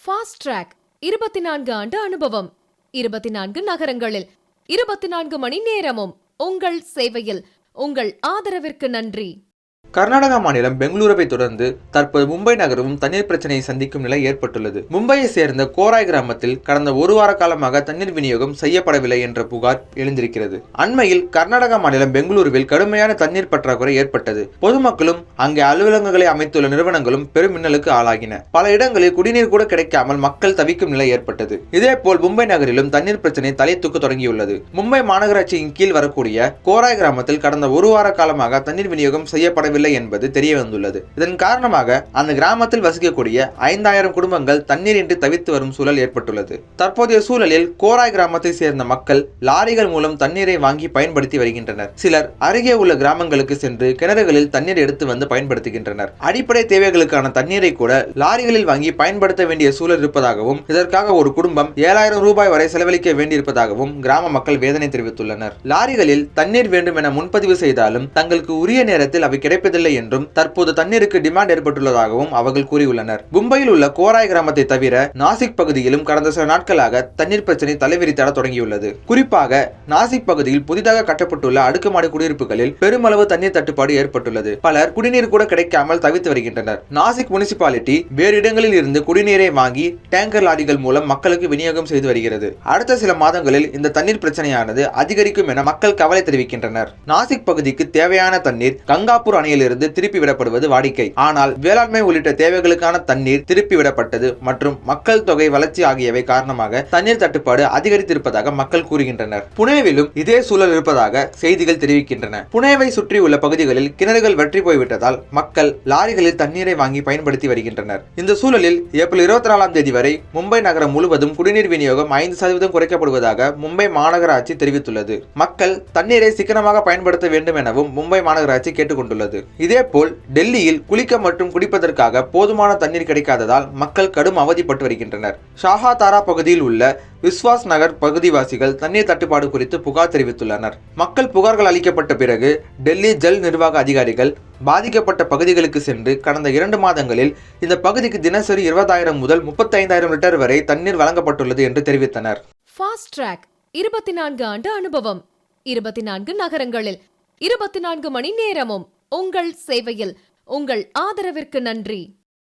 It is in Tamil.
ஃபாஸ்ட் ட்ராக் 24 ஆண்டு அனுபவம், 24 நகரங்களில் 24 மணி நேரமும் உங்கள் சேவையில். உங்கள் ஆதரவிற்கு நன்றி. கர்நாடகா மாநிலம் பெங்களூருவை தொடர்ந்து தற்போது மும்பை நகரமும் தண்ணீர் பிரச்சனையை சந்திக்கும் நிலை ஏற்பட்டுள்ளது. மும்பையை சேர்ந்த கோராய் கிராமத்தில் கடந்த ஒரு வார காலமாக தண்ணீர் விநியோகம் செய்யப்படவில்லை என்ற புகார் எழுந்திருக்கிறது. அண்மையில் கர்நாடகா மாநிலம் பெங்களூருவில் கடுமையான தண்ணீர் பற்றாக்குறை ஏற்பட்டது. பொதுமக்களும் அங்கே அலுவலகங்களை அமைத்துள்ள நிறுவனங்களும் பெரும் மின்னலுக்கு ஆளாகின. பல இடங்களில் குடிநீர் கூட கிடைக்காமல் மக்கள் தவிக்கும் நிலை ஏற்பட்டது. இதேபோல் மும்பை நகரிலும் தண்ணீர் பிரச்சனை தலை தூக்க தொடங்கியுள்ளது. மும்பை மாநகராட்சியின் கீழ் வரக்கூடிய கோராய் கிராமத்தில் கடந்த ஒரு வார காலமாக தண்ணீர் விநியோகம் செய்யப்படவில்லை என்பது தெரிய வந்துள்ளது. இதன் காரணமாக அந்த கிராமத்தில் வசிக்கக்கூடிய 5000 குடும்பங்கள் தண்ணீரின்றி தவித்து வரும் சூழல் ஏற்பட்டுள்ளது. தற்போதைய சூழலில் கோராய் கிராமத்தை சேர்ந்த மக்கள் லாரிகள் மூலம் தண்ணீரை வாங்கி பயன்படுத்தி வருகின்றனர். சிலர் அருகே உள்ள கிராமங்களுக்கு சென்று கிணறுகளில் தண்ணீர் எடுத்து வந்து பயன்படுத்துகின்றனர். அடிப்படை தேவைகளுக்கான தண்ணீரை கூட லாரிகளில் வாங்கி பயன்படுத்த வேண்டிய சூழல் இருப்பதாகவும், இதற்காக ஒரு குடும்பம் 7000 ரூபாய் வரை செலவழிக்க வேண்டியிருப்பதாகவும் கிராம மக்கள் வேதனை தெரிவித்துள்ளனர். லாரிகளில் தண்ணீர் வேண்டும் என முன்பதிவு செய்தாலும் தங்களுக்கு உரிய நேரத்தில் அவை கிடைப்பதில்லை என்றும், தற்போது தண்ணீருக்கு டிமாண்ட் ஏற்பட்டுள்ளதாகவும் அவர்கள் கூறியுள்ளனர். மும்பையில் உள்ள கோராய் கிராமத்தை தவிர நாசிக் பகுதியிலும் கடந்த சில நாட்களாக தண்ணீர் பிரச்சனை தலைவிரித்தாட தொடங்கியுள்ளது. குறிப்பாக நாசிக் பகுதியில் புதிதாக கட்டப்பட்டுள்ள அடுக்குமாடி குடியிருப்புகளில் பெருமளவு தண்ணீர் தட்டுப்பாடு ஏற்பட்டுள்ளது. பலர் குடிநீர் கூட கிடைக்காமல் தவித்து வருகின்றனர். நாசிக் முனிசிபாலிட்டி வேறு இடங்களில் இருந்து குடிநீரை வாங்கி டேங்கர் லாரிகள் மூலம் மக்களுக்கு விநியோகம் செய்து வருகிறது. அடுத்த சில மாதங்களில் இந்த தண்ணீர் பிரச்சனையானது அதிகரிக்கும் என மக்கள் கவலை தெரிவிக்கின்றனர். நாசிக் பகுதிக்கு தேவையான தண்ணீர் கங்காபூர் அணையில் இருந்து திருப்பி விடப்படுவது வாடிக்கை. ஆனால் வேளாண்மை உள்ளிட்ட தேவைகளுக்கான தண்ணீர் திருப்பி விடப்பட்டது மற்றும் மக்கள் தொகை வளர்ச்சி ஆகியவை காரணமாக தண்ணீர் தட்டுப்பாடு அதிகரித்திருப்பதாக மக்கள் கூறுகின்றனர். புனேவிலும் இதே சூழல் இருப்பதாக செய்திகள் தெரிவிக்கின்றன. புனேவை சுற்றியுள்ள பகுதிகளில் கிணறுகள் வற்றி போய்விட்டதால் மக்கள் லாரிகளில் தண்ணீரை வாங்கி பயன்படுத்தி வருகின்றனர். இந்த சூழலில் ஏப்ரல் 24ஆம் தேதி வரை மும்பை நகரம் முழுவதும் குடிநீர் விநியோகம் 5% குறைக்கப்படுவதாக மும்பை மாநகராட்சி தெரிவித்துள்ளது. மக்கள் தண்ணீரை சிக்கனமாக பயன்படுத்த வேண்டும் எனவும் மும்பை மாநகராட்சி கேட்டுக்கொண்டுள்ளது. இதேபோல் டெல்லியில் குளிக்க மற்றும் குடிப்பதற்காக போதுமான தண்ணீர் கிடைக்காததால் மக்கள் கடும் அவதிப்பட்டு வருகின்றனர். ஷாஹாதாரா பகுதியில் உள்ள விஸ்வாஸ் நகர் பகுதிவாசிகள் தண்ணீர் தட்டுப்பாடு குறித்து புகார் தெரிவித்துள்ளனர். மக்கள் புகார்கள் அளிக்கப்பட்ட பிறகு டெல்லி ஜல் நிர்வாக அதிகாரிகள் பாதிக்கப்பட்ட பகுதிகளுக்கு சென்று கடந்த 2 மாதங்களில் இந்த பகுதிக்கு தினசரி 20,000 முதல் 35,000 லிட்டர் வரை தண்ணீர் வழங்கப்பட்டுள்ளது என்று தெரிவித்தனர். ஃபாஸ்ட் ட்ராக் 24 ஆண்டு அனுபவம், 24 நகரங்களில் 24 மணி நேரமும் உங்கள் சேவையில். உங்கள் ஆதரவிற்கு நன்றி.